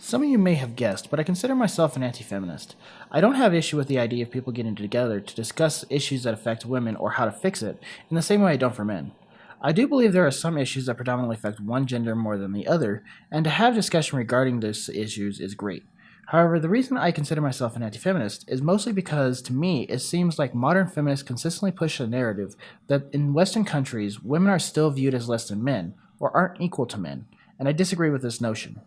Some of you may have guessed, but I consider myself an anti-feminist. I don't have issue with the idea of people getting together to discuss issues that affect women or how to fix it, in the same way I don't for men. I do believe there are some issues that predominantly affect one gender more than the other, and to have discussion regarding those issues is great. However, the reason I consider myself an anti-feminist is mostly because, to me, it seems like modern feminists consistently push a narrative that in Western countries, women are still viewed as less than men, or aren't equal to men, and I disagree with this notion.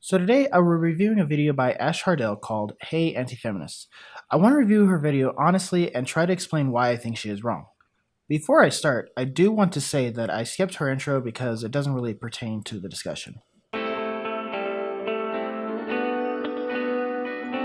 So today I will be reviewing a video by Ash Hardell called Hey Anti-feminist. I want to review her video honestly and try to explain why I think she is wrong. Before I start, I do want to say that I skipped her intro because it doesn't really pertain to the discussion.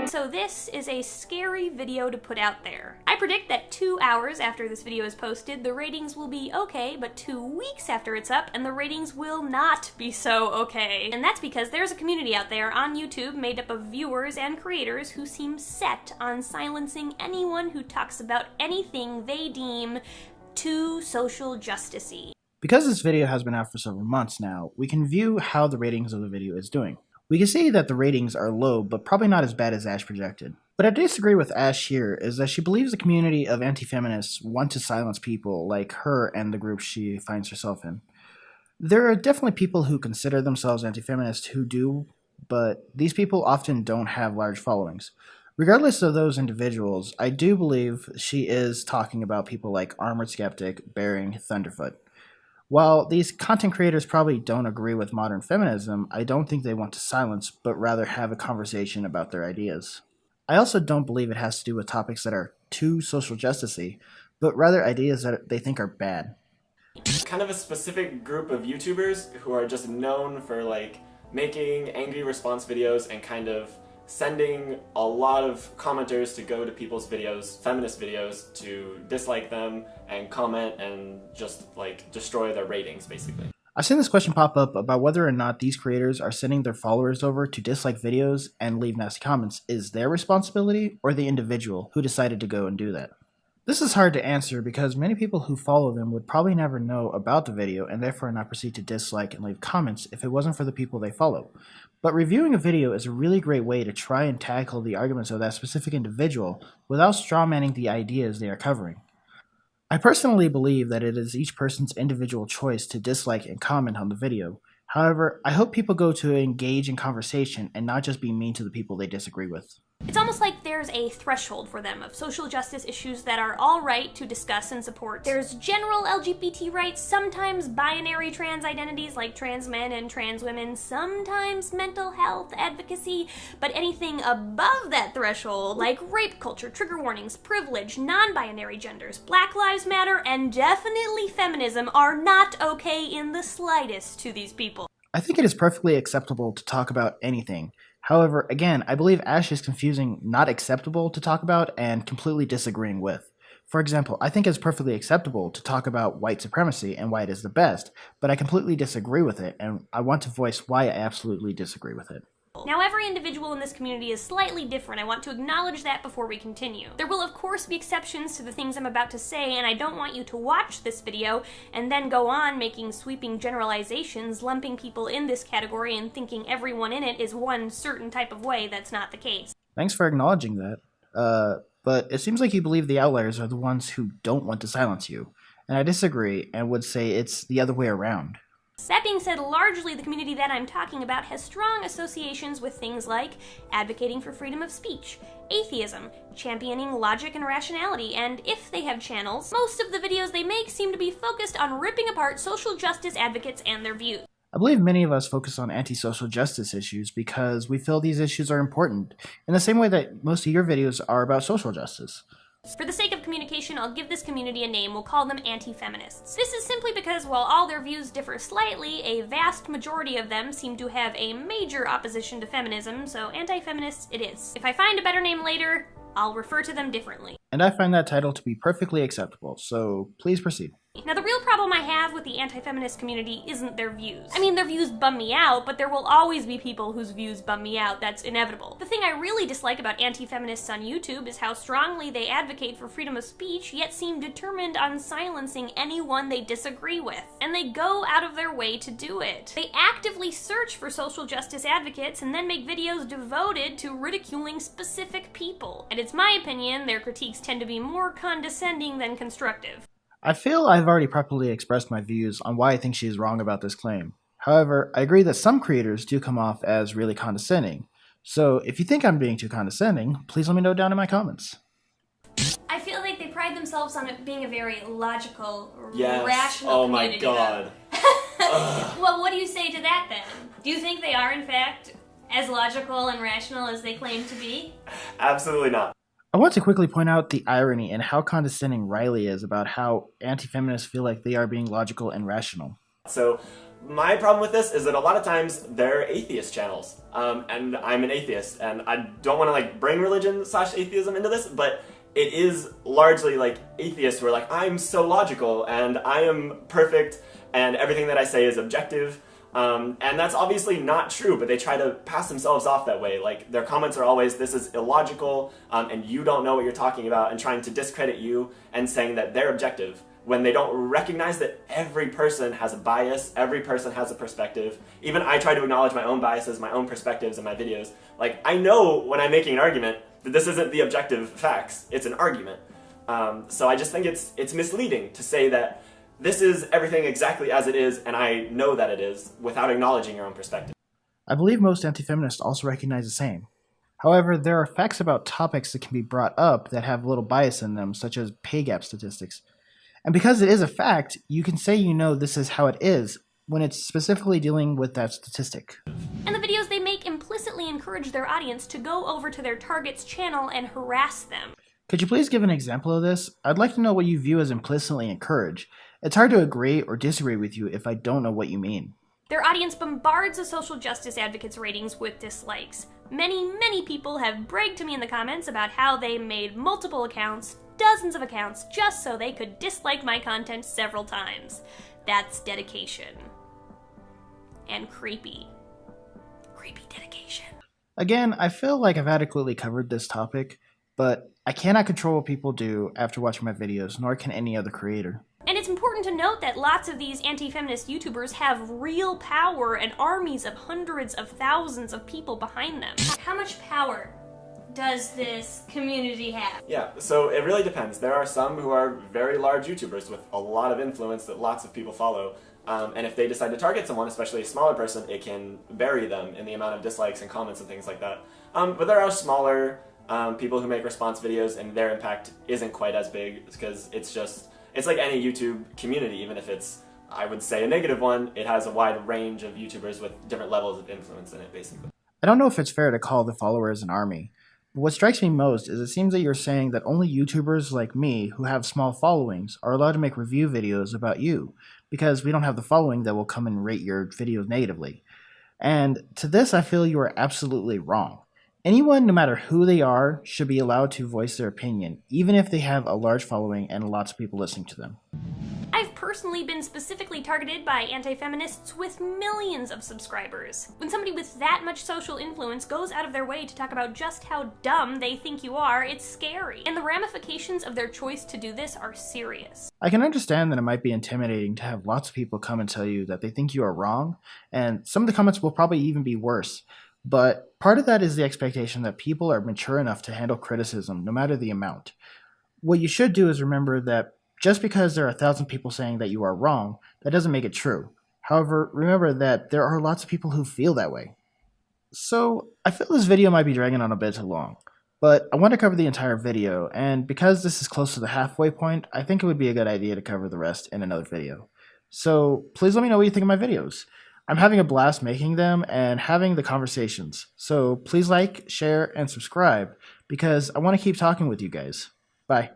So this is a scary video to put out there. I predict that 2 hours after this video is posted, the ratings will be okay, but 2 weeks after it's up, and the ratings will not be so okay. And that's because there's a community out there on YouTube made up of viewers and creators who seem set on silencing anyone who talks about anything they deem too social justice-y. Because this video has been out for several months now, we can view how the ratings of the video is doing. We can see that the ratings are low, but probably not as bad as Ash projected. But I disagree with Ash here, is that she believes the community of anti-feminists want to silence people like her and the group she finds herself in. There are definitely people who consider themselves anti-feminist who do, but these people often don't have large followings. Regardless of those individuals, I do believe she is talking about people like Armored Skeptic, Bearing, Thunderfoot. While these content creators probably don't agree with modern feminism, I don't think they want to silence, but rather have a conversation about their ideas. I also don't believe it has to do with topics that are too social justice-y, but rather ideas that they think are bad. Kind of a specific group of YouTubers who are just known for making angry response videos and kind of sending a lot of commenters to go to people's videos, feminist videos, to dislike them and comment and just destroy their ratings, basically. I've seen this question pop up about whether or not these creators are sending their followers over to dislike videos and leave nasty comments is their responsibility or the individual who decided to go and do that. This is hard to answer because many people who follow them would probably never know about the video and therefore not proceed to dislike and leave comments if it wasn't for the people they follow. But reviewing a video is a really great way to try and tackle the arguments of that specific individual without strawmanning the ideas they are covering. I personally believe that it is each person's individual choice to dislike and comment on the video. However, I hope people go to engage in conversation and not just be mean to the people they disagree with. It's almost like there's a threshold for them of social justice issues that are all right to discuss and support. There's general LGBT rights, sometimes binary trans identities like trans men and trans women, sometimes mental health advocacy, but anything above that threshold, like rape culture, trigger warnings, privilege, non-binary genders, Black Lives Matter, and definitely feminism are not okay in the slightest to these people. I think it is perfectly acceptable to talk about anything. However, again, I believe Ash is confusing not acceptable to talk about and completely disagreeing with. For example, I think it's perfectly acceptable to talk about white supremacy and why it is the best, but I completely disagree with it, and I want to voice why I absolutely disagree with it. Now, every individual in this community is slightly different. I want to acknowledge that before we continue. There will, of course, be exceptions to the things I'm about to say, and I don't want you to watch this video and then go on making sweeping generalizations, lumping people in this category and thinking everyone in it is one certain type of way. That's not the case. Thanks for acknowledging that. But it seems like you believe the outliers are the ones who don't want to silence you. And I disagree and would say it's the other way around. That being said, largely the community that I'm talking about has strong associations with things like advocating for freedom of speech, atheism, championing logic and rationality, and if they have channels, most of the videos they make seem to be focused on ripping apart social justice advocates and their views. I believe many of us focus on anti-social justice issues because we feel these issues are important, in the same way that most of your videos are about social justice. For the sake of communication, I'll give this community a name. We'll call them Anti-Feminists. This is simply because while all their views differ slightly, a vast majority of them seem to have a major opposition to feminism, so Anti-Feminists it is. If I find a better name later, I'll refer to them differently. And I find that title to be perfectly acceptable, so please proceed. Now, the real problem I have with the anti-feminist community isn't their views. I mean, their views bum me out, but there will always be people whose views bum me out. That's inevitable. The thing I really dislike about anti-feminists on YouTube is how strongly they advocate for freedom of speech, yet seem determined on silencing anyone they disagree with. And they go out of their way to do it. They actively search for social justice advocates and then make videos devoted to ridiculing specific people. And it's my opinion, their critiques tend to be more condescending than constructive. I feel I've already properly expressed my views on why I think she is wrong about this claim. However, I agree that some creators do come off as really condescending. So if you think I'm being too condescending, please let me know down in my comments. I feel like they pride themselves on it being a very logical, Yes. rational community. Oh my god. Well, what do you say to that then? Do you think they are in fact as logical and rational as they claim to be? Absolutely not. I want to quickly point out the irony in how condescending Riley is about how anti-feminists feel like they are being logical and rational. So my problem with this is that a lot of times they're atheist channels, and I'm an atheist, and I don't want to like bring religion/atheism into this, but it is largely like atheists who are like, I'm so logical and I am perfect and everything that I say is objective. And that's obviously not true, but they try to pass themselves off that way. Like, their comments are always, this is illogical, and you don't know what you're talking about, and trying to discredit you and saying that they're objective, when they don't recognize that every person has a bias, every person has a perspective. Even I try to acknowledge my own biases, my own perspectives in my videos. Like, I know when I'm making an argument that this isn't the objective facts, it's an argument. So I just think it's misleading to say that this is everything exactly as it is, and I know that it is, without acknowledging your own perspective. I believe most anti-feminists also recognize the same. However, there are facts about topics that can be brought up that have a little bias in them, such as pay gap statistics. And because it is a fact, you can say you know this is how it is when it's specifically dealing with that statistic. And the videos they make implicitly encourage their audience to go over to their target's channel and harass them. Could you please give an example of this? I'd like to know what you view as implicitly encourage. It's hard to agree or disagree with you if I don't know what you mean. Their audience bombards the social justice advocates' ratings with dislikes. Many people have bragged to me in the comments about how they made multiple accounts, dozens of accounts, just so they could dislike my content several times. That's dedication. And creepy. Creepy dedication. Again, I feel like I've adequately covered this topic, but I cannot control what people do after watching my videos, nor can any other creator. And it's important to note that lots of these anti-feminist YouTubers have real power and armies of hundreds of thousands of people behind them. How much power does this community have? Yeah, so it really depends. There are some who are very large YouTubers with a lot of influence that lots of people follow. And if they decide to target someone, especially a smaller person, it can bury them in the amount of dislikes and comments and things like that. But there are smaller people who make response videos, and their impact isn't quite as big because it's like any YouTube community. Even if it's, I would say, a negative one, it has a wide range of YouTubers with different levels of influence in it, basically. I don't know if it's fair to call the followers an army, but what strikes me most is it seems that you're saying that only YouTubers like me who have small followings are allowed to make review videos about you, because we don't have the following that will come and rate your videos negatively. And to this, I feel you are absolutely wrong. Anyone, no matter who they are, should be allowed to voice their opinion, even if they have a large following and lots of people listening to them. I've personally been specifically targeted by anti-feminists with millions of subscribers. When somebody with that much social influence goes out of their way to talk about just how dumb they think you are, it's scary. And the ramifications of their choice to do this are serious. I can understand that it might be intimidating to have lots of people come and tell you that they think you are wrong, and some of the comments will probably even be worse. But part of that is the expectation that people are mature enough to handle criticism, no matter the amount. What you should do is remember that just because there are 1,000 people saying that you are wrong, that doesn't make it true. However, remember that there are lots of people who feel that way. So, I feel this video might be dragging on a bit too long, but I want to cover the entire video, and because this is close to the halfway point, I think it would be a good idea to cover the rest in another video. So, please let me know what you think of my videos. I'm having a blast making them and having the conversations, so please like, share, and subscribe because I want to keep talking with you guys. Bye.